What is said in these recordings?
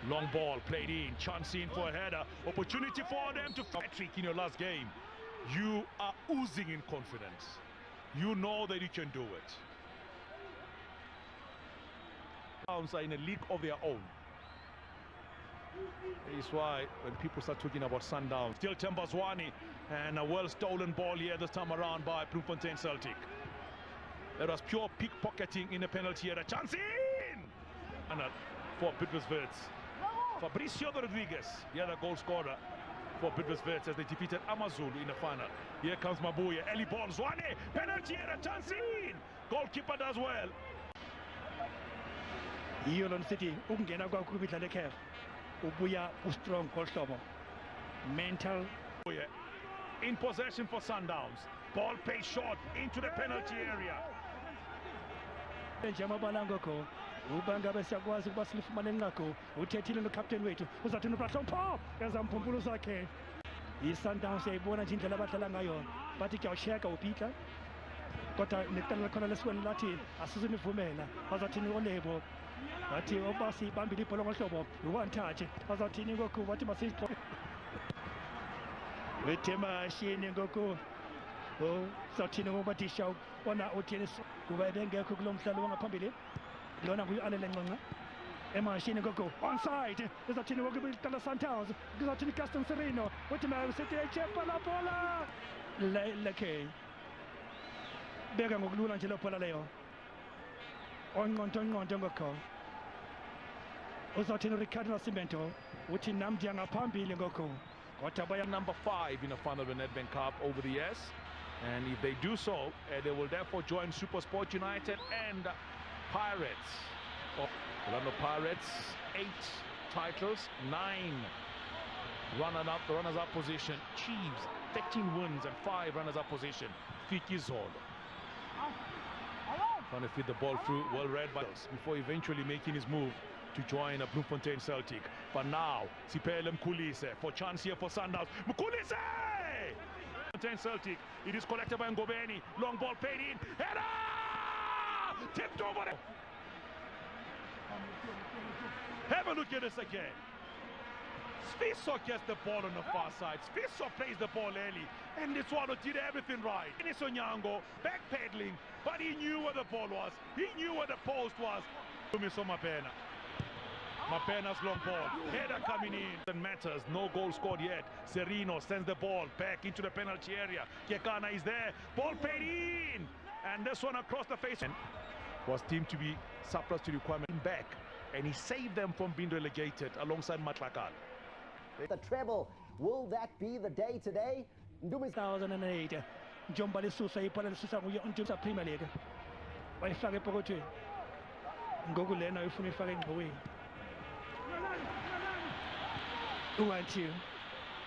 Long ball played in, chance in for a header, opportunity for them to hat-trick in your last game. You are oozing in confidence. You know that you can do it. Sundowns are in a league of their own. That is why when people start talking about Sundowns, still Tembazwani, and a well-stolen ball here this time around by Bloemfontein Celtic. That was pure pickpocketing in the penalty area. Chance in! And for Bidvest Fabricio Rodriguez, the other goal scorer for Bidvest as they defeated Amazulu in the final. Here comes Mabuya, Eli ball, Zwane, penalty area, chance in! Goalkeeper does well. Yolon City, ukungena kwakho kwidlala ekhaya. Ubuya strong goalkeeper. Mental. In possession for Sundowns. Ball played short into the penalty area. Njamabala ngokho ubanga besiyakwazi ukuba silifumane ngakho uthethile no captain wethu uzathi unoplahlopho ezamphumpulo zakhe iSundowns yayibona nje indlela abadlala ngayo bathi kuyawusheka ubhitla kodwa neqala lakhona lesikwena lathi asizunivumela bazathini olebo bathi obasi bambile ibhola ngohlobo one touch bazathini ngokho bathi masiyixo wethema shini ngokho sathini ngoba tisha bona uthini kuba bengekho kulomhlalo wangaphambili lona nguyi-Alele Ncence emashini ngokho onside ezathini ngoku iqala Sundowns kuzathini Gaston Sereno uthi masithi Chippa la bola lekhe beka ngokulula nje lo bola leyo onqonto ngokho uzathini Ricardo Nascimento uthi namdi yangaphambili ngokho kodwa baya number 5 in the final of the Nedbank Cup over the years. And if they do so, they will therefore join SuperSport United and Pirates. Orlando Pirates, 8 titles, 9 runners-up position. Chiefs, 13 wins and 5 runners-up position. Fiki Zolo trying to feed the ball through, well read by us before eventually making his move to join a Bloemfontein Celtic. But now, Sipele Mkhulise for chance here for Sundowns. Mkhulise! Celtic, it is collected by Ngobeni, long ball paid in, header! Tipped over it. Have a look at this again. Sfiso gets the ball on the far side. Sfiso plays the ball early, and this one did everything right. Denis Onyango backpedaling, but he knew where the ball was. He knew where the post was. Mapena's long ball, header coming in. It matters, no goal scored yet. Sereno sends the ball back into the penalty area. Kekana is there, ball paid in, and this one across the face was deemed to be surplus to requirement back, and he saved them from being relegated alongside Matlakal. The treble, will that be the day today? 2008 Njombali Susa iphala lisusa nguye uNtisa Premier League wayifaka epokothweni ngoku lena uyifuna ifaka engqoweni ungathi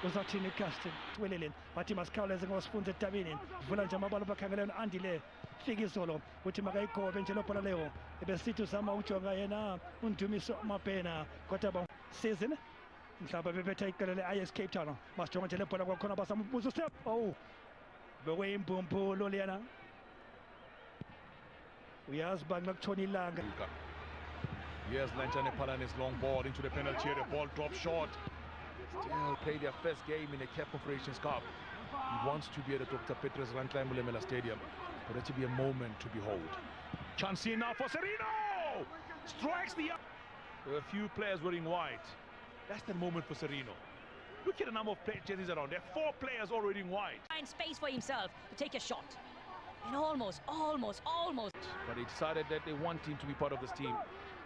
uzathini Gaston weleleni bathi masikhawuleze ngosifunze etabini vula nje amabala bakhangeleni andile fika izolo uthi makayigobe nje lobhola leyo ebesithi uzama ujonga yena uNdumiso Mapena kodwa ba season mhlawumbe bebetha iqela le-IS Cape Town masijonga nje lebhola kwakhona basambuza step bekuyimphumpulo lena uyazi banga kutshona ilanga. Here's Lanchane Palane's long ball into the penalty area, ball dropped short. Still play their first game in the Cape Confederations Cup. He wants to be at the Dr. Petrus Rantlemulemela Stadium, but that will be a moment to behold. Chance now for Sereno! Strikes the up. There are a few players wearing white. That's the moment for Sereno. Look at the number of jerseys around. There are 4 players already in white. Find space for himself to take a shot. And almost. But he decided that they want him to be part of this team.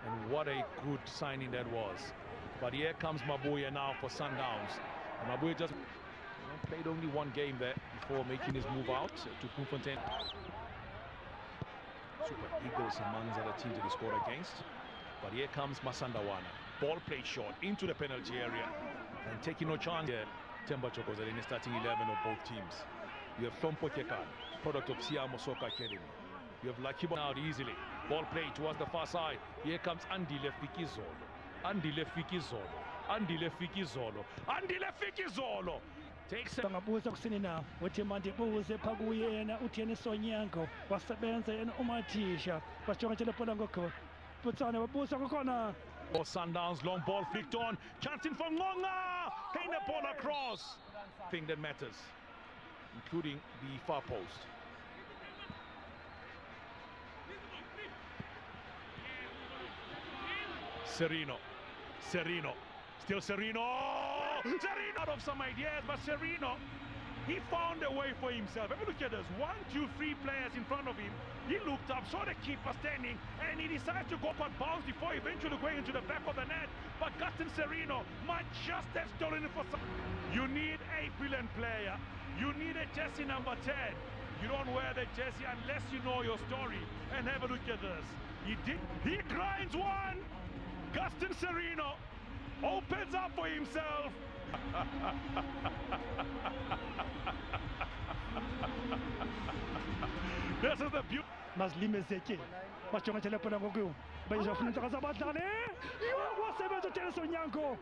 And what a good signing that was. But here comes Mabuya now for Sundowns. And Mabuya just played only 1 game there before making his move out to Bloemfontein. Super Eagles amongst other teams that he scored against. But here comes Masandawana. Ball played short into the penalty area. And taking no chance here. Temba Chokoza in the starting 11 of both teams. You have Flompo Kekan, product of Siamo Soccer Academy. You have Lakiba out easily. Ball played towards the far side. Here comes Andile Fikizolo. Andile Fikizolo. Takes it. Bangabuza kusini na uthi mandibuze phakuyena utheni Sonyango wasebenza yena umathisha basijonga nje lebhola ngokho butsana babuza kokhona For Sundowns, long ball flicked on, chancing for Ngonga, hitting the ball across. Thing that matters, including the far post. Serino, still Serino out of some ideas, but Serino, he found a way for himself. Have a look at this, 1, 2, 3 players in front of him. He looked up, saw the keeper standing, and he decided to go quite bounce before eventually going into the back of the net. But Serino might just have stolen it for some. You need a brilliant player. You need a jersey number 10. You don't wear the jersey unless you know your story. And have a look at this. He grinds one. Serino opens up for himself. This is the beauty. Mazlimezeke bachonga telepona ngoku bayizofuna intaka badlale wasebenza Tennyson Nyango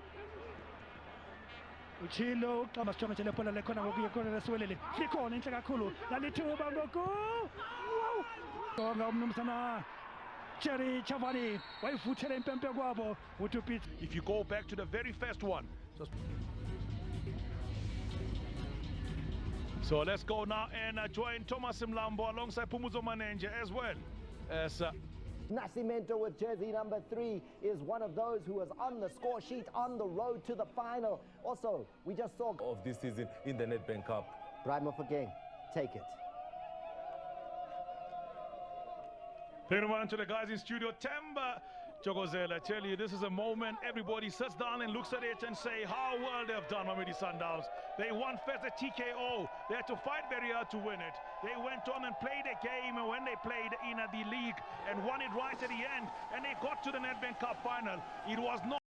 uchilo xa bachonga telepona lekhona ngoku yekona leswelele likhona inhle kakhulu lalithuba ngoku umnumzana Cherry Chavani wayivuthela impempe kwabo uTupit. If you go back to the very first one. So let's go now and join Thomas Mlambo alongside Pumuzo Manenje as well. As Nascimento with jersey number 3 is one of those who was on the score sheet on the road to the final. Also, we just saw of this season in the Nedbank Cup. Brian Mofokeng, take it. Thank you to the guys in studio. Temba Chokozela, I tell you, this is a moment everybody sits down and looks at it and say how well they've done, Mamidi Sundowns. They won first at TKO. They had to fight very hard to win it. They went on and played a game when they played in the league and won it right at the end. And they got to the Nedbank Cup final. It was not...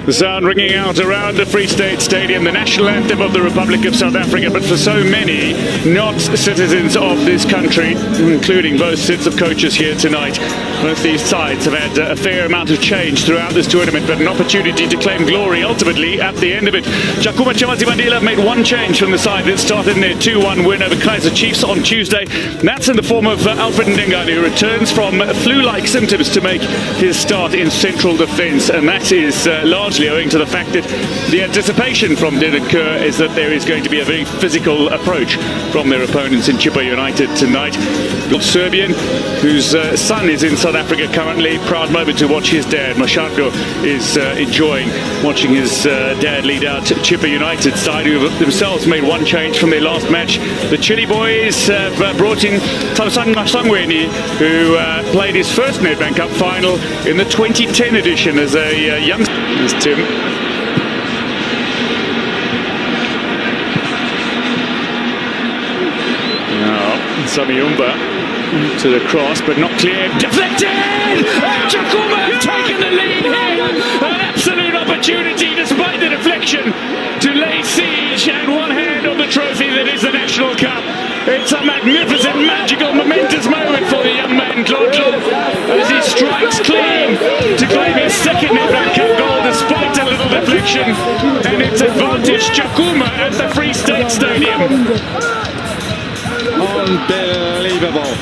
The sound ringing out around the Free State Stadium, the national anthem of the Republic of South Africa, but for so many not citizens of this country, including both sets of coaches here tonight. Both these sides have had a fair amount of change throughout this tournament, but an opportunity to claim glory ultimately at the end of it. Chakuma Chamazibandila made one change from the side that started in their 2-1 win over Kaizer Chiefs on Tuesday. That's in the form of Alfred Ndengane, who returns from flu-like symptoms to make his start in central defence, and that is largely owing to the fact that the anticipation from Nedbank is that there is going to be a very physical approach from their opponents in Chippa United tonight. The Serbian, whose son is in South Africa currently, proud moment to watch his dad. Mashatko is enjoying watching his dad lead out Chippa United side, who themselves made one change from their last match. The Chile boys have brought in Tamsanga Sangweni, who played his first Nedbank Cup final in the 2010 edition as a young... Tim. Now, Samiyumba to the cross, but not clear. Deflected! Chakuma has taken the lead here. An absolute opportunity, despite the deflection, to lay siege and one hand on the trophy that is the National Cup. It's a magnificent, magical, momentous moment for the young man, Claude, as he strikes clean to claim his second Nedbank Cup goal despite a little deflection, and it's advantage Chakuma at the Free State Stadium. Unbelievable.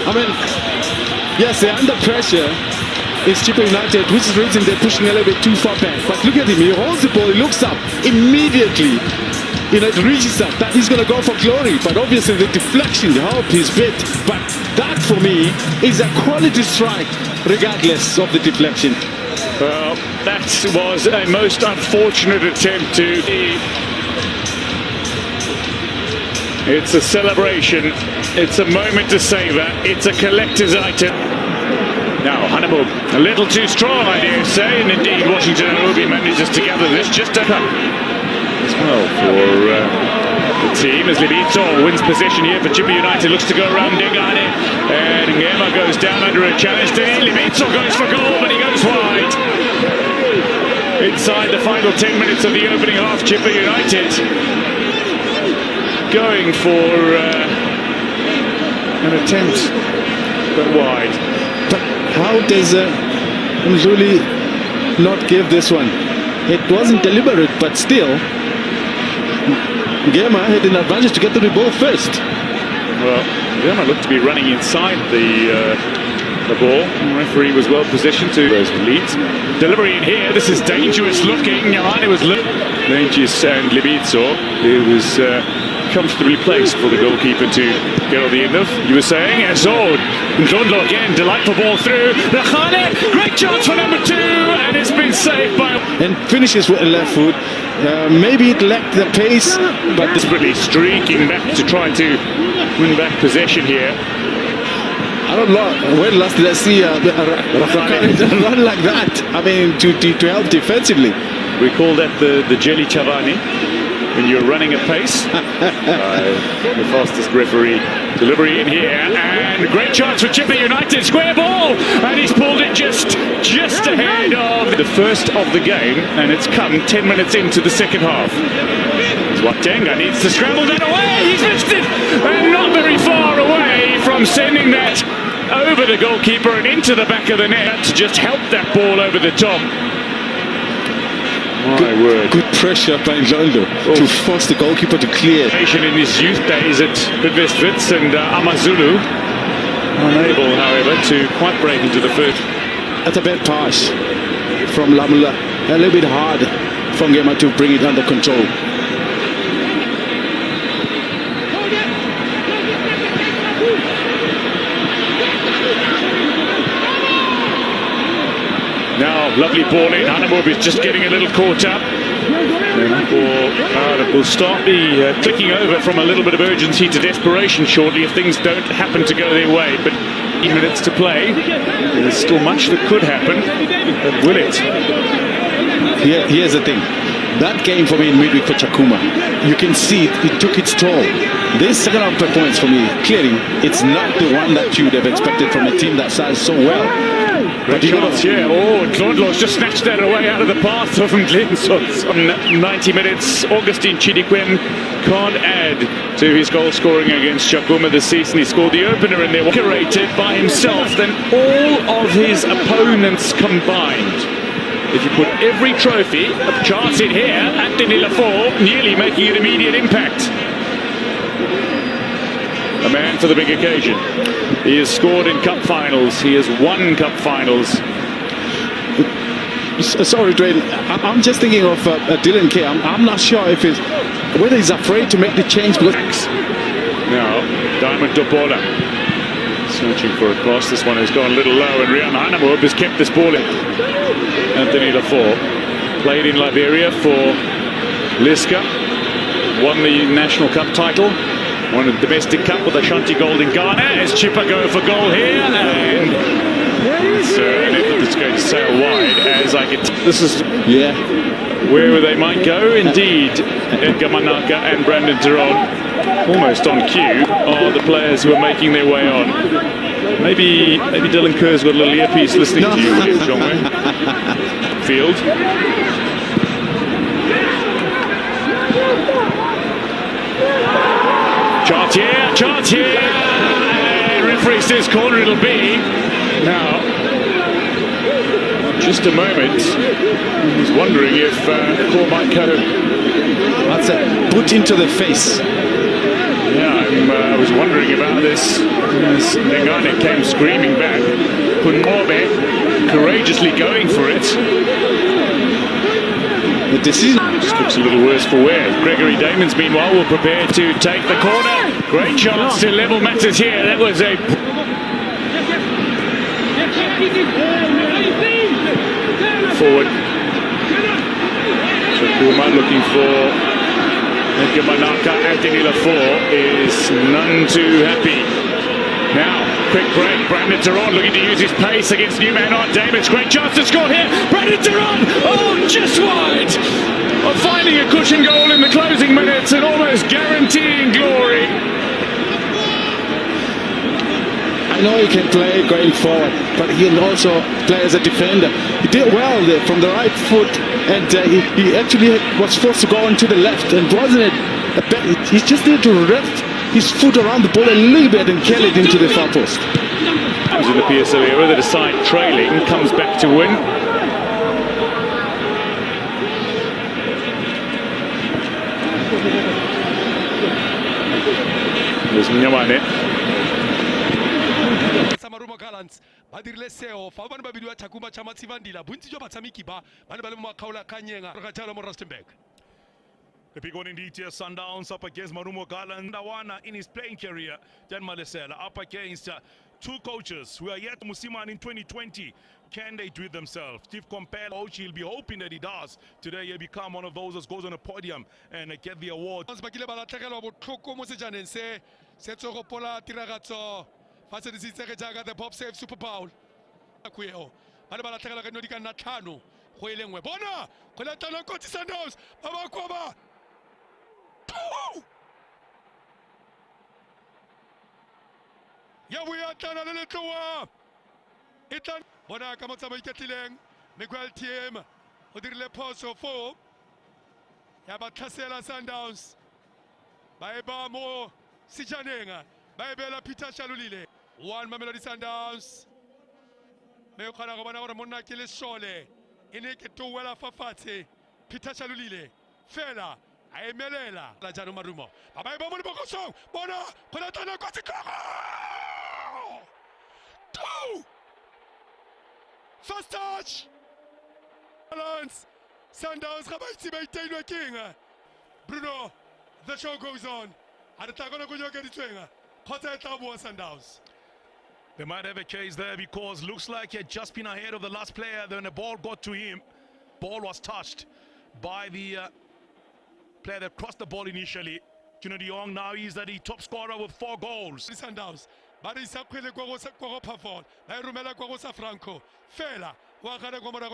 I mean, yes, they're under pressure. It's Chippa United, which is the reason they're pushing a little bit too far back. But look at him, he holds the ball, he looks up immediately. You know, it reaches up, that he's going to go for glory. But obviously the deflection helped his bit. But that, for me, is a quality strike, regardless of the deflection. Well, that was a most unfortunate attempt to... It's a celebration, it's a moment to savour, it's a collector's item. Now, Hannibal, a little too strong, I dare say, and indeed Washington and Obi manages to gather this just a cup as well for the team, as Libito wins possession here for Chippa United, looks to go around Ndengane, and Ngema goes down under a challenge. Libito goes for goal, but he goes wide. Inside the final 10 minutes of the opening half, Chippa United going for an attempt, but wide. But how does Mzuli not give this one? It wasn't deliberate, but still, Ngema had an advantage to get the ball first. Well, Burma looked to be running inside the ball. The referee was well positioned to those leads. Delivery in here. This is dangerous looking. Yamane was dangerous, and Libizzo, who was comfortably placed for the goalkeeper to get on the end of. You were saying, Azod. Ndlondlo again, delightful ball through. Rakhane, great chance for number 2, and it's been saved by... And finishes with a left foot. Maybe it lacked the pace, but desperately streaking back to try to win back possession here. I don't know when last did I see Rakhane run like that. I mean, to help defensively. We call that the jelly chavani, when you're running at pace. The fastest referee. Delivery in here, and a great chance for Chippa United. Square ball, and he's pulled it just ahead of the first of the game, and it's come 10 minutes into the second half. Watenga needs to scramble that away. He's missed it, and not very far away from sending that over the goalkeeper and into the back of the net to just help that ball over the top. My word. Good pressure by Ndlondlo to force the goalkeeper to clear. In his youth days at Bidvest and Amazulu, unable, however, to quite break into the first. That's a bad pass from Lamula. A little bit hard from Gema to bring it under control. Now, lovely ball in. Hanamub is just getting a little caught up. Will start the clicking over from a little bit of urgency to desperation shortly if things don't happen to go their way. But 8 minutes to play. There's still much that could happen. But will it? Here's the thing. That game for me in midweek for Chakuma, you can see it took its toll. This second half performance for me, clearly, it's not the one that you would have expected from a team that started so well. Great chance, yeah. Oh, Ndlondlo's just snatched that away out of the path of Mdlinsos. On 90 minutes, Augustine Chidikwem can't add to his goal scoring against Chakuma this season. He scored the opener and they were curated by himself than all of his opponents combined. If you put every trophy, a chance in here, Anthony Lafort nearly making an immediate impact. A man for the big occasion. He has scored in cup finals. He has won cup finals. Sorry, Dwayne. I'm just thinking of Dylan Kay. I'm not sure if it's whether he's afraid to make the change. Because now, Diamond Dopola searching for a cross. This one has gone a little low, and Rian Hanamub has kept this ball in. Anthony Lafort played in Liberia for Liska, won the National Cup title. Won a domestic cup with Ashanti Gold in Ghana. As Chippa go for goal here, and it's an effort that's going to sail wide. As I get, this is where they might go. Indeed, Edgar Manaka and Brandon Teron, almost on cue, are the players who are making their way on. Maybe Dylan Kerr's got a little earpiece listening to you here, Jongwe. Field. Chance here, referee says corner it'll be. Now, just a moment, I was wondering if Cor might go. That's a boot into the face. Yeah, I was wondering about this. As Nengane came screaming back. Kunmobe courageously going for it. The decision just looks a little worse for wear. Gregory Damons, meanwhile, will prepare to take the corner. Great chance to level matters here. That was a... Forward. Chakuma looking for Edgar Manaka. Anthony Lafort is none too happy. Now, quick break. Brandon Teron looking to use his pace against new man on Davis. Great chance to score here. Brandon Teron, oh, just wide. Of finding a cushion goal in the closing minutes and almost guaranteeing glory. I know he can play going forward, but he can also play as a defender. He did well there from the right foot, and he actually was forced to go into the left, and wasn't it? He just needed to wrap his foot around the ball a little bit and kill it into the far post. He was in the PSL era, the side trailing, comes back to win. There's Nyamane. Sundowns ba dirile seo fa bana ba bidiwa Chakuma cha Matsivandila bontsi jwa batshameki ba bana ba le mo makgaola kanyenga re ga jalo mo Rustenburg. The big one indeed here, Sundowns up against Marumo Garland. Ndawana in his playing career, Jan Malesela up against two coaches who are yet Musiman in 2020. Can they do it themselves? Steve Compel, coach, he'll be hoping that he does. Today he'll become one of those that goes on a podium and get the award. Ba kile ba latlhegelwa botlhoko mo sejaneng se tsogopola tiragatso fa se disitsege jaaka the Bob Save Super Bowl. Kueo ba le ba latlhegelwa ka di ka nna tlhano go ile nngwe bona go latela kotsi Sundowns ba ba kwa ba ya buya le letloa e tla bona ka motsamai ketlileng Miguel TM o dirile phoso fo ya ba tlhasela Sundowns ba e ba mo sejaneng ba e bela Peter Shalulile 1 Mamelodi Sundowns me khona go bona gore monna ke le sole e ne ke towela fa fatshe Peter Shalulile fela a emelela la jano Marumo ba ba e ba mo lebokosong bona go latana kwa tsikego first touch balance Sundowns ga ba itse ba itailwe king Bruno. The show goes on. Sundowns. They might have a case there because looks like he had just been ahead of the last player. Then the ball got to him. Ball was touched by the player that crossed the ball initially. Junior de Jong now is the top scorer with 4 goals. Sundowns. But he's up with the perform. I remember Kwagosa Franco. Fela. Wakana Gomara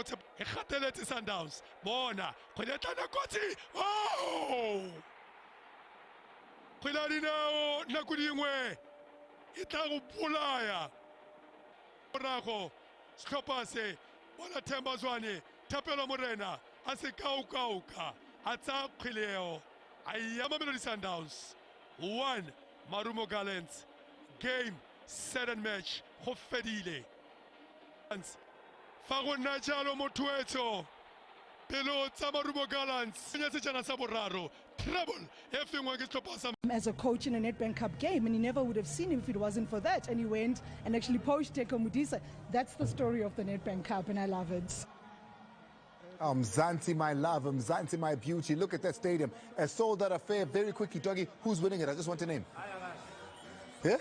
Sundowns. Bona. Oh! Kwiladinao nakudingwe itago pulaya Rago Skopase bona Themba Zwane Thapelo Morena ase kauka atsa khileo ayama Mamelodi Sundowns 1 Marumo Gallants game 7 match go fedile fa go nna jalo mothuetso pelo tsa Marumo Gallants nya sejana sa boraro trouble. As a coach in a Nedbank Cup game, and he never would have seen him if it wasn't for that. And he went and actually poached Teko Mudisa. That's the story of the Nedbank Cup, and I love it. Mzansi, my love, Mzansi, my beauty. Look at that stadium. A sold-out affair. Very quickly, Doggy. Who's winning it? I just want to name. Yeah?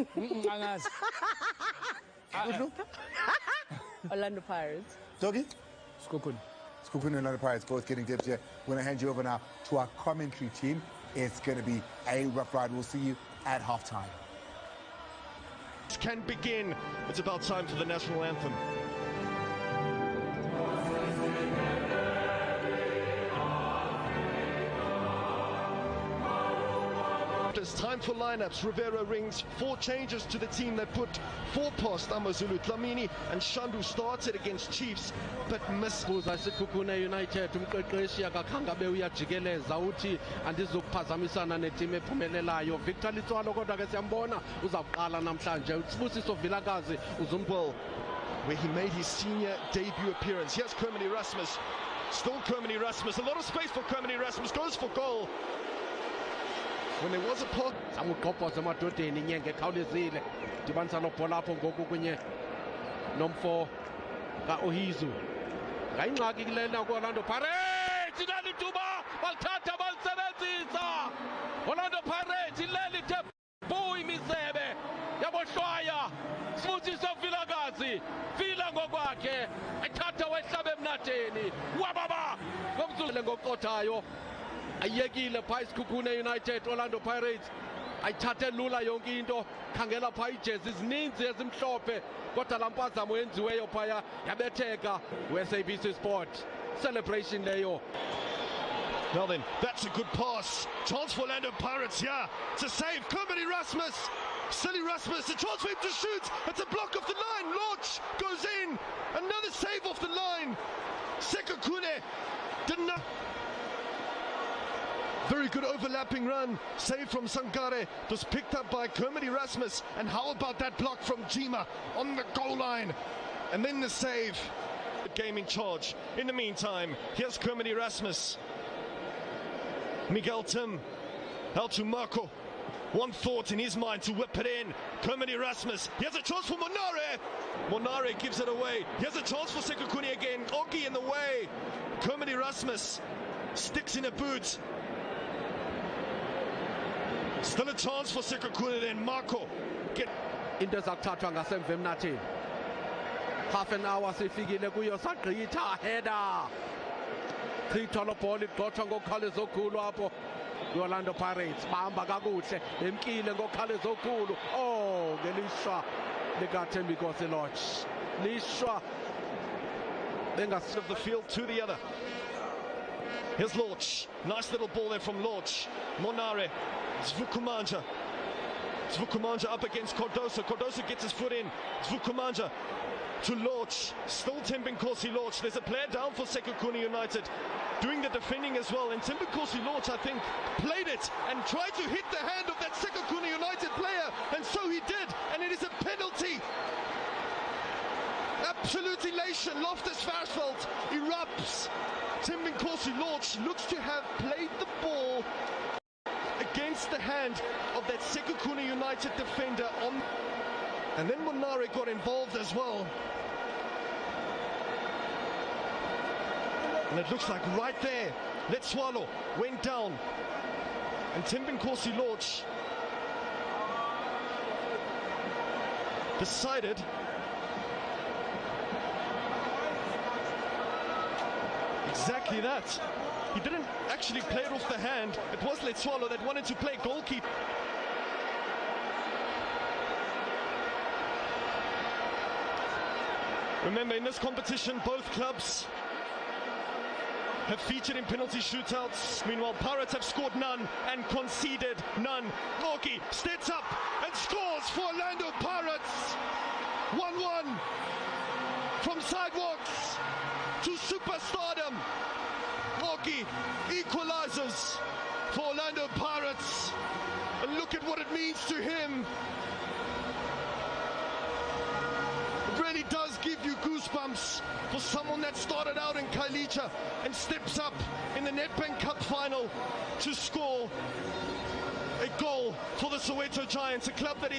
Orlando Pirates. Doggy? Sekhukhune and Orlando Pirates both getting dips here. We're going to hand you over now to our commentary team. It's going to be a rough ride. We'll see you at halftime. Can begin. It's about time for the national anthem. It's time for lineups. Rivera rings 4 changes to the team that put 4 past Amazulu. Dlamini and Shandu started against Chiefs, but missed. Sekhukhune United umqeqeshi akakhanga beyajikeleza uthi andizokuphazamisana neteam ephumelelayo. Victor Litswalo kodwa ke siyambona uzawuqala namhlanje. Usibusiso Vilakazi Uzumbwel, where he made his senior debut appearance. Here's Kermit Erasmus. Still Kermit Erasmus. A lot of space for Kermit Erasmus. Goes for goal. When there was a pot, samugqobhoza emadodeni inyenge khawulezile dibanisa lobhola apho ngoku kunye nomfo kaOhizu ngayingxaki kulena ku-Orlando Pirates ileli tuba balithatha balisebenzisa Orlando Pirates ileli the bu imisebe yabohlwaya Sibusiso Vilakazi fila ngokwakhe ethatha wehlabe emnatheni wababa ngomzule ngoqothayo ayekile phaa Sekhukhune United Orlando Pirates ayithathe lula yonke into khangela phaa ijezi zininzi ezimhlophe kodwa la mpazamo yenziweyo phaya yabetheka we-SABC Sport celebration leyo. Well then, that's a good pass. Chance for Orlando Pirates, yeah. It's a save. Kermit Erasmus. Silly Rasmus. A chance for him to shoot. It's a block off the line. Launch goes in. Another save off the line. Sekhukhune didn't know. Very good overlapping run. Save from Sankare. It was picked up by Kermit Erasmus. And how about that block from Jima on the goal line? And then the save. Game in charge. In the meantime, here's Kermit Erasmus. Miguel Tim. Out to Marco. One thought in his mind to whip it in. Kermit Erasmus. He has a chance for Monare. Monare gives it away. He has a chance for Sekhukhune again. Oki in the way. Kermit Erasmus sticks in a boot. Still a chance for Sekhukhune then. Marco. Into zakuthathwa ngasemva emnatheni. Half an hour sifikile kuyo sagqitha header. Chithwa lo ball igxothwa ngokukhawuleza okukhulu apho. Orlando Pirates bahamba kakuhle emkile ngokukhawuleza okukhulu. Oh, ngelishwa likaThembi Nkosi Lodge. Lishwa bengas of the field to the other. Here's Lodge. Nice little ball there from Lodge. Monare. Sekhukhune. Sekhukhune up against Cardoso. Cardoso gets his foot in. Sekhukhune to Lodge. Still Thembi Nkosi Lodge. There's a player down for Sekhukhune United, doing the defending as well. And Thembi Nkosi Lodge, I think, played it and tried to hit the hand of that Sekhukhune United player. And so he did. And it is a penalty. Absolute elation. Loftus Versfeld erupts. Thembi Nkosi Lodge looks to have played the ball against the hand of that Sekhukhune United defender on. And then Monare got involved as well. And it looks like right there, Let's Swallow went down. And Thembi Nkosi Lodge decided exactly that. He didn't actually play it off the hand. It was Let's Swallow that wanted to play goalkeeper. Remember, in this competition, both clubs have featured in penalty shootouts. Meanwhile, Pirates have scored none and conceded none. Oki steps up and scores for Orlando Pirates. 1-1 from sidewalks to superstardom. Oki equalizes for Orlando Pirates. And look at what it means to him. It really does give you goosebumps for someone that started out in Kailicha and steps up in the Nedbank Cup final to score a goal for the Soweto Giants, a club that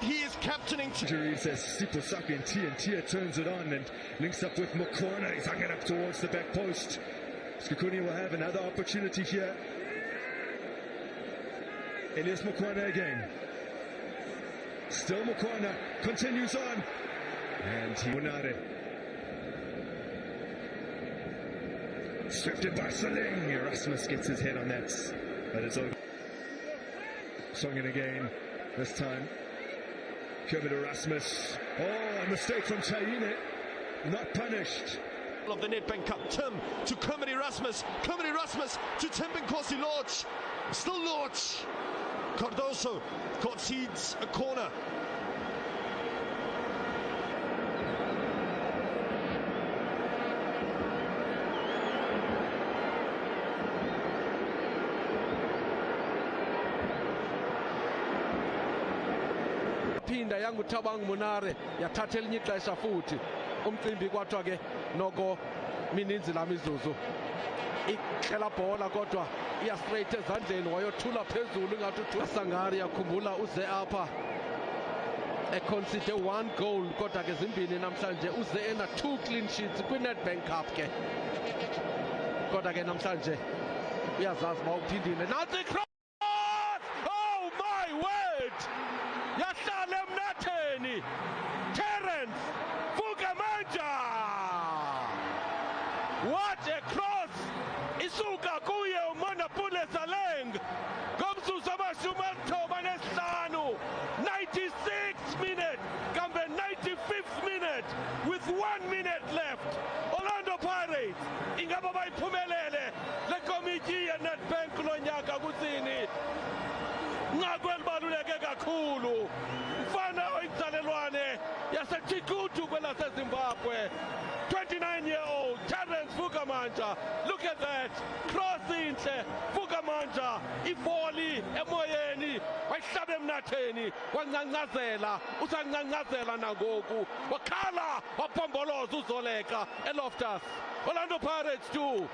he is captaining. Injuries as Siposaka and Tia turns it on and links up with Mokwana. He's hung it up towards the back post. Sekhukhune will have another opportunity here. Elias Mokwana again. Still Mokwana continues on. And Monare. Swifted by Saling. Erasmus gets his head on that. But it's over. Swung it again. This time. Kermit Erasmus. Oh, a mistake from Chayine. Not punished. Of the Nedbank Cup. Tim to Kermit Erasmus. Kermit Erasmus to Thembi Nkosi Lodge. Still Lodge. Cardoso concedes a corner. Pinda yangu Thabang Monare yathatha elinye ixesha futhi umcimbi kwathiwa ke noko mininzi la mizuzu ikela bhola kodwa iya straight ezandleni wayothula phezulu ngathi uthula Sangari yakhumbula uze apha econsider one goal kodwa ke zimbini namhlanje uze ena 2 clean sheets kwi-Nedbank Cup ke kodwa ke namhlanje uyazazi uba uphindile nansi cross. Oh my word, yahlala emnatheni Terence Fukamanja. What a cross isuka kuye uMonapule Saleng ngomzuzu amashumi alithoba nesihlanu. 96th minute kambe 95th minute with 1 minute left. Orlando Pirates ingaba bayiphumelele le komiti ye Nedbank lonyaka kusini. Ngakwelibaluleke kakhulu mfana oyinzalelwane yaseThikutu kwelaseZimbabwe. 29-year-old Terence Fukamanja. Look at that cross inhle. Fukamanja iboli emoyeni wayihlaba emnatheni wancancazela usancancazela nangoku wakhala waphomboloza uzoleka eLoftus. Orlando Pirates 2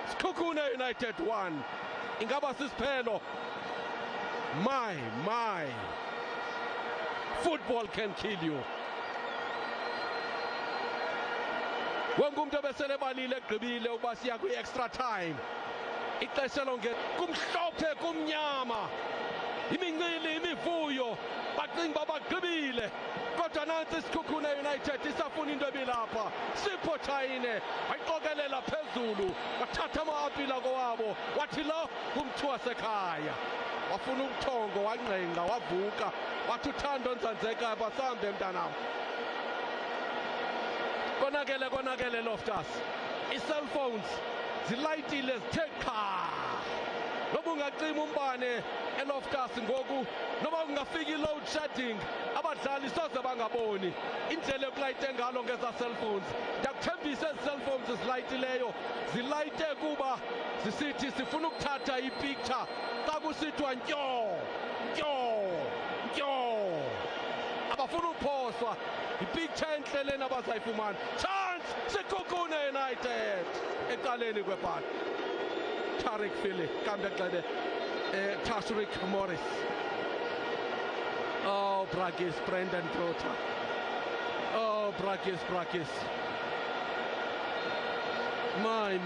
Sekhukhune United 1. Ingaba sisiphelo My. Football can kill you. Wonke umuntu obesele balile egqibile ukuba siya kwi-extra time. Ixesha lonke kumhlophe kumnyama. Imincili imivuyo bacinga uba bagqibile. Kodwa nansi Sekhukhune United isafuna into ebilapha. Sipho Tshayine wayiqokelela phezulu wathatha ama-apila kowabo wathi lo kumthi wasekhaya. Wafuna ubuthongo wangqengqa wavuka wathi uThando Nzanzeka basambe mntanam. Konakele Loftus. I-cellphones zilayitile zithe qha. Noba ungacima umbane eLoftus ngoku noba ungafika i-load shedding abadlali soze bangaboni indlela yokulayite ngalo ngeza-cellphones. Ndiyakuthembisa ezi cellphones zilayitileyo zilayite kuba zisithi sifuna ukuthatha ipicture xa kusithiwa ntyo abafuna uphoswa ipicture entle lena abazayifumana. Chance Sekhukhune United eqaleni kwebhali. Tariq Philly kambe gxebe Tashrik Morris. Oh, Brendan Prota. Oh, Bragis. My.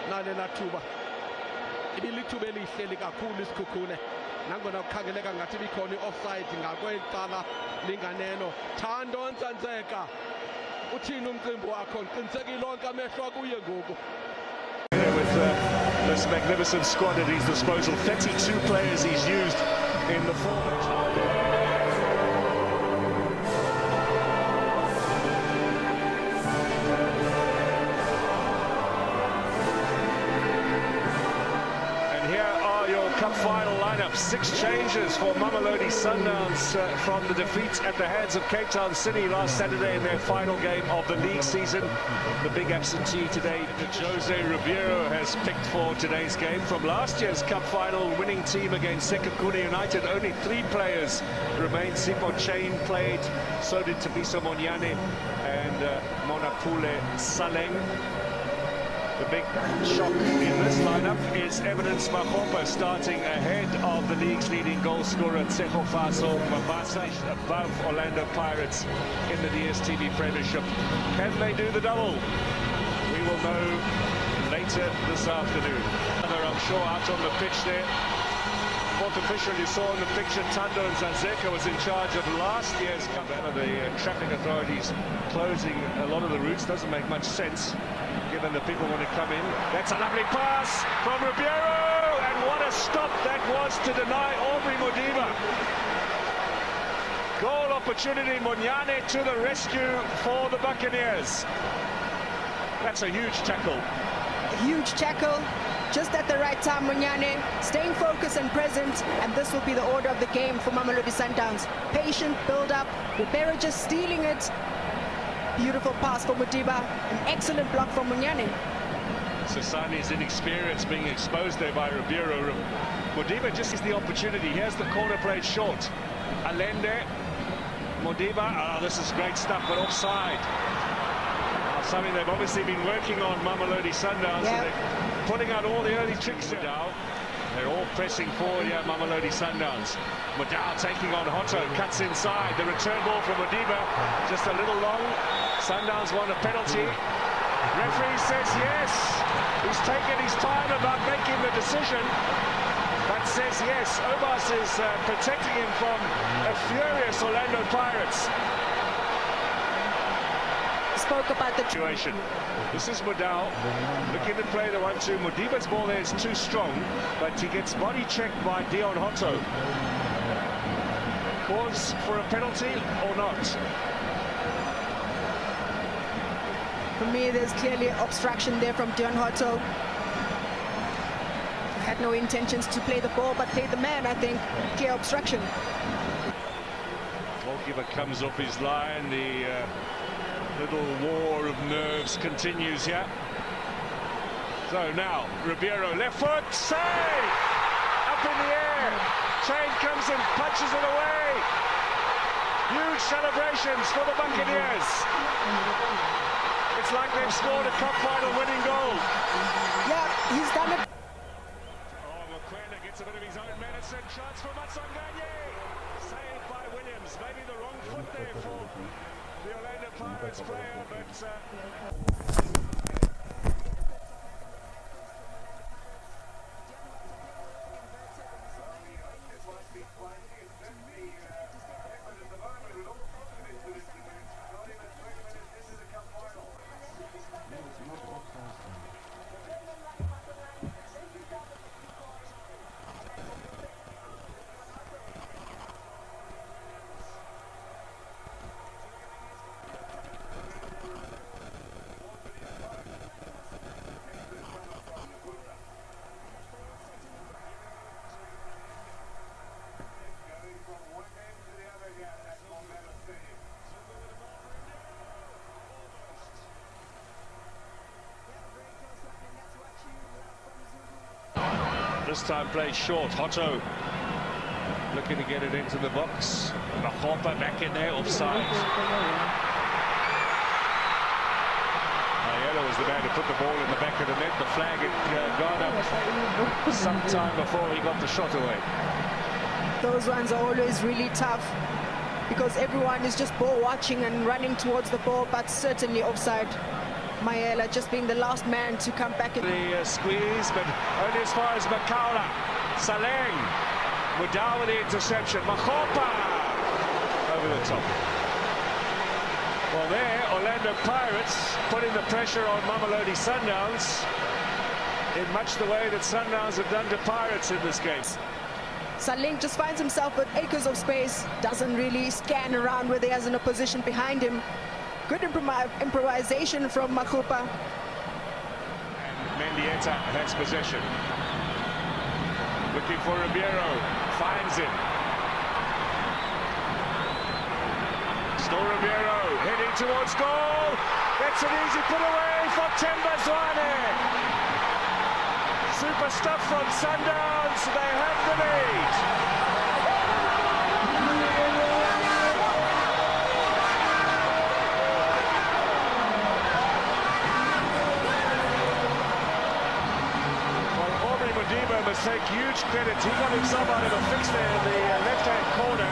Nalela thuba. Ibilithuba elihle kakhulu iSekhukhune. Nangona ukhangeleka ngathi bikhona i-offside ngakwecala linganeno. Thando Nzanzeka. Uthini umcimbi wakho? Qiniseka lonke amehlo akuye ngoku. With this magnificent squad at his disposal, 32 players he's used in the format. Cup final lineup, 6 changes for Mamelodi Sundowns from the defeat at the hands of Cape Town City last Saturday in their final game of the league season. The big absentee today, Jose Ribeiro, has picked for today's game. From last year's cup final winning team against Sekhukhune United, only 3 players remain. Sipho Tshayine played, so did Thabiso Monyane and Monapule Saleng. The big shock in this lineup is Evidence Makgopa starting ahead of the league's leading goal scorer Sekhukhune Mabasa, above Orlando Pirates in the DStv Premiership. Can they do the double? We will know later this afternoon. I'm sure out on the pitch there. Fourth official you saw in the picture, Thando Nzanzeka, was in charge of last year's Cup. The traffic authorities closing a lot of the routes. Doesn't make much sense given the people want to come in. That's a lovely pass from Ribeiro, and what a stop that was to deny Aubrey Modiba. Goal opportunity, Monyane to the rescue for the Buccaneers. That's a huge tackle. A huge tackle, just at the right time. Monyane staying focused and present, and this will be the order of the game for Mamelodi Sundowns. Patient build up, Ribeiro just stealing it. Beautiful pass for Modiba, an excellent block from Monyane. Sasani's inexperience being exposed there by Ribeiro. Modiba just sees the opportunity. Here's the corner played short. Allende, Modiba, this is great stuff, but offside. Something they've obviously been working on, Mamelodi Sundowns. Yep. So they're putting out all the early tricks now. They're all pressing forward here, Mamelodi Sundowns. Modal taking on Hotto, cuts inside. The return ball from Modiba, just a little long. Sundowns want a penalty. Referee says yes. He's taken his time about making the decision, but says yes. Obas is protecting him from a furious Orlando Pirates. Spoke about the situation. This is Modal looking to play the 1-2. Modiba's ball there is too strong, but he gets body checked by Dion Hotto. Cause for a penalty or not? For me, there's clearly obstruction there from Dion Hotto. Had no intentions to play the ball, but played the man, I think. Clear obstruction. Goalkeeper comes off his line. The little war of nerves continues here. So now, Ribeiro, left foot, save! Up in the air. Tshayine comes and punches it away. Huge celebrations for the Buccaneers. It's like they've scored a cup final winning goal. Yeah, he's done it. Oh, Mokoena gets a bit of his own medicine. Shots for Matsanganye. Saved by Williams. Maybe the wrong foot there for the Orlando Pirates player, but... This time played short. Hotto looking to get it into the box. Mahopa back in there, offside. Mayela was the man who put the ball in the back of the net. The flag had gone up some time before he got the shot away. Those ones are always really tough because everyone is just ball watching and running towards the ball, but certainly offside. Mayela just being the last man to come back in. The squeeze, but only as far as Makaula. Saleng, Mudau with the interception. Mahopa over the top. Well, there, Orlando Pirates putting the pressure on Mamelodi Sundowns in much the way that Sundowns have done to Pirates in this game. Saleng just finds himself with acres of space, doesn't really scan around where there is an opposition behind him. Good improvisation from Makupa. Mendieta has possession. Looking for Ribeiro. Finds it. Still Ribeiro heading towards goal. That's an easy put away for Tembazwane. Super stuff from Sundowns. They have the lead. Must take huge credit. He got himself out of a fix there in the left-hand corner,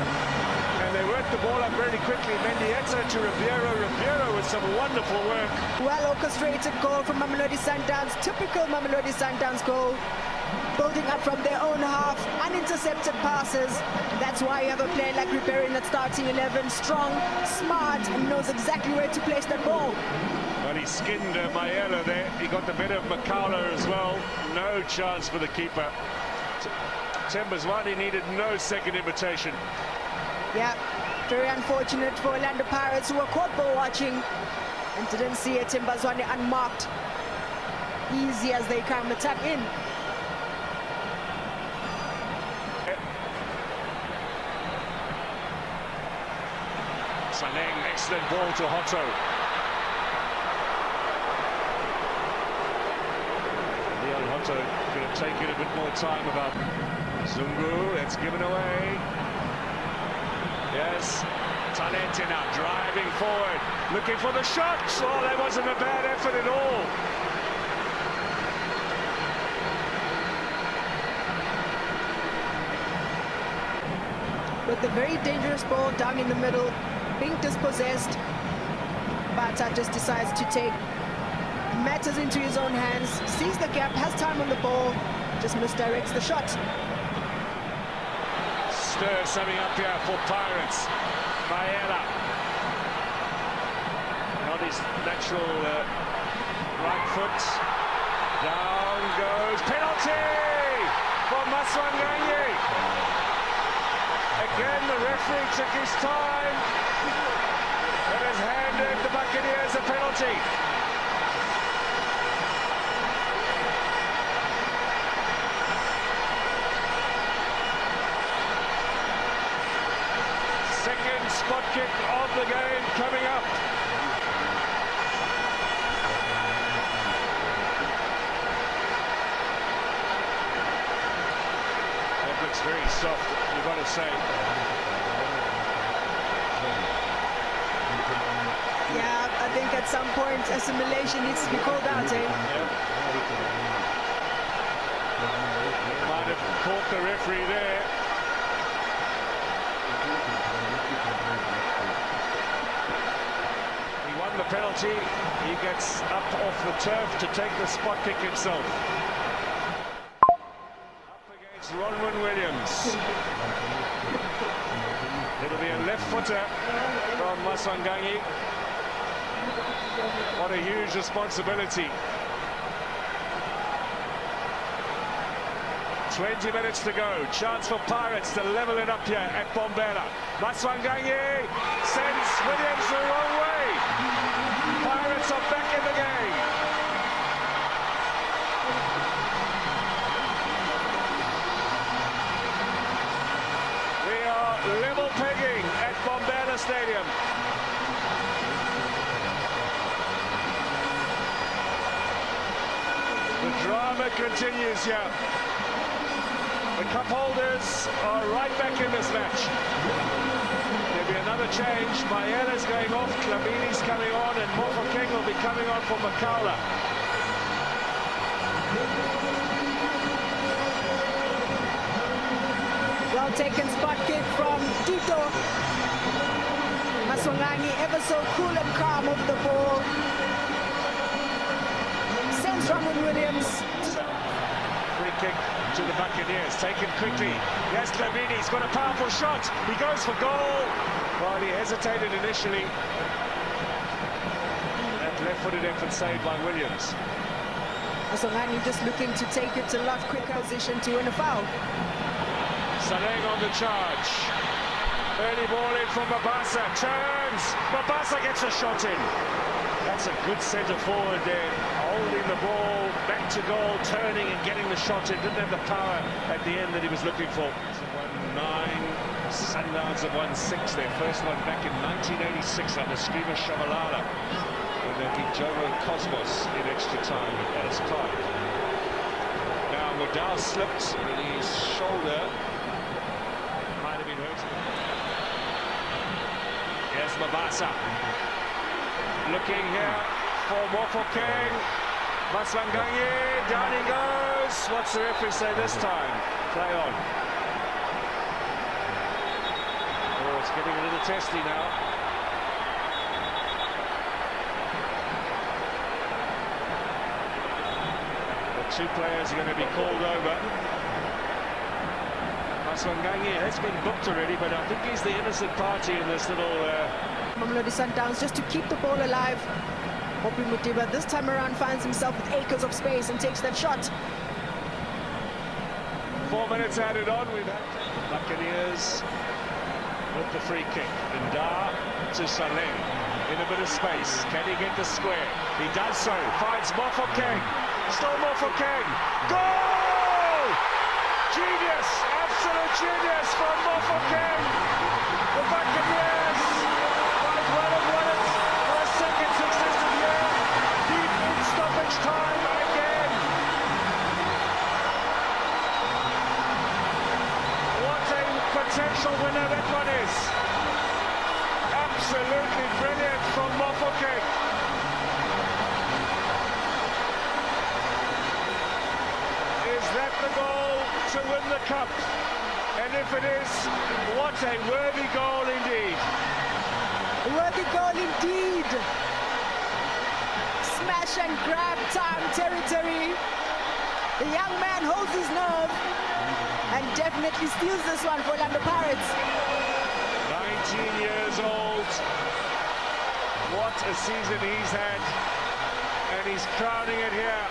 and they worked the ball up very quickly. Mendieta to Ribeiro. Ribeiro with some wonderful work. Well orchestrated goal from Mamelodi Sundowns. Typical Mamelodi Sundowns goal. Building up from their own half, unintercepted passes. That's why you have a player like Ribeiro in that starting 11. Strong, smart, and knows exactly where to place that ball. Well, he skinned Mayela there. He got the bit of Makaula as well. No chance for the keeper. Tembazwane needed no second invitation. Yeah, very unfortunate for Orlando Pirates, who were caught ball watching and didn't see a Tembazwane unmarked. Easy as they come, attack in. Saleng, excellent ball to Hotto. Hotto going to take it a bit more time about Zungu. It's given away. Yes, Talentina driving forward, looking for the shot. Oh, that wasn't a bad effort at all. With the very dangerous ball down in the middle, being dispossessed, Bata just decides to take matters into his own hands, sees the gap, has time on the ball, just misdirects the shot. Stir summing up here for Pirates. Mayela on his natural right foot. Down goes. Penalty for Maswanganye. Again, the referee took his time and has handed the Buccaneers a penalty. Second spot kick of the game coming up. That looks very soft, you've got to say. Yeah, I think at some point assimilation needs to be called out, eh? Might have caught the referee there. He won the penalty. He gets up off the turf to take the spot kick himself. Up against Ronwen Williams. It'll be a left footer from Maswanganyi. What a huge responsibility. 20 minutes to go. Chance for Pirates to level it up here at Bombela. Maswanganyi sends Williams the wrong way. Pirates are back in the game. We are level pegging at Bombela Stadium. The drama continues here. The cup holders are right back in this match. There'll be another change. Mayela's going off, Klamini's coming on, and Mofokeng will be coming on for Makaula. Well taken spot kick from Tito. Maswanganyi ever so cool and calm over the ball. Sends Ronwen Williams. Free kick to the Buccaneers, taken quickly. Yes, Klamini's got a powerful shot. He goes for goal. Well, he hesitated initially. That left-footed effort saved by Williams. Maswanganyi just looking to take it to a lot quicker position to win a foul. Saleng on the charge. Early ball in from Mabasa. Turns. Mabasa gets a shot in. That's a good centre forward there. Holding the ball back to goal, turning and getting the shot in. Didn't have the power at the end that he was looking for. 1-9. Sundowns have won 6. Their first one back in 1986 under Skrima Shabalala. And they beat Jovo Cosmos in extra time at Ellis Park. Now Mudal slipped with his shoulder. Might have been hurt. Here's Mabasa. Looking here for Mofokeng. Maswanganyi, down he goes. What's the referee say this time? Play on. Oh, it's getting a little testy now. The two players are going to be called over. Maswanganyi has been booked already, but I think he's the innocent party in this little... Mamelodi Sundowns just to keep the ball alive. Hopi Mutiba this time around finds himself with acres of space and takes that shot. 4 minutes added on. We've had Buccaneers with the free kick. Ndar to Saleng in a bit of space. Can he get the square? He does so. Finds Mofokeng. Still Mofokeng. Goal! Genius! Absolute genius from Mofokeng. The Buccaneers might well have won it for a second successive year. Deep in stoppage time again. What a potential winner that one is. Absolutely brilliant from Mofokeng. Is that the goal to win the cup? And if it is, what a worthy goal indeed. Worthy goal indeed. Smash and grab time territory. The young man holds his nerve and definitely steals this one for Orlando Pirates. 19 years old. What a season he's had. And he's crowning it here.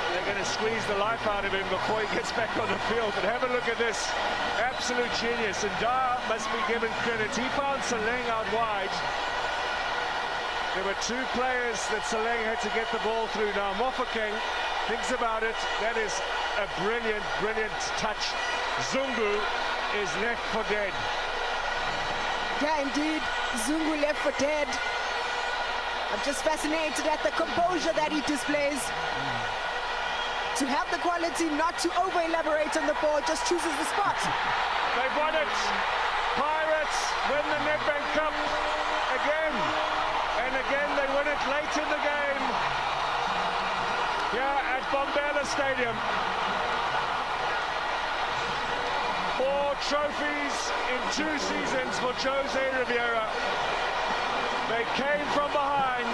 They're going to squeeze the life out of him before he gets back on the field. But have a look at this. Absolute genius. And Dar must be given credit. He found Saleng out wide. There were two players that Saleng had to get the ball through. Now Mofokeng thinks about it. That is a brilliant, brilliant touch. Zungu is left for dead. Yeah, indeed. Zungu left for dead. I'm just fascinated at the composure that he displays. To have the quality not to over-elaborate on the ball, just chooses the spot. They've won it. Pirates win the Nedbank Cup again. And again they win it late in the game. here at Bombela Stadium. 4 trophies in 2 seasons for Jose Riviera. They came from behind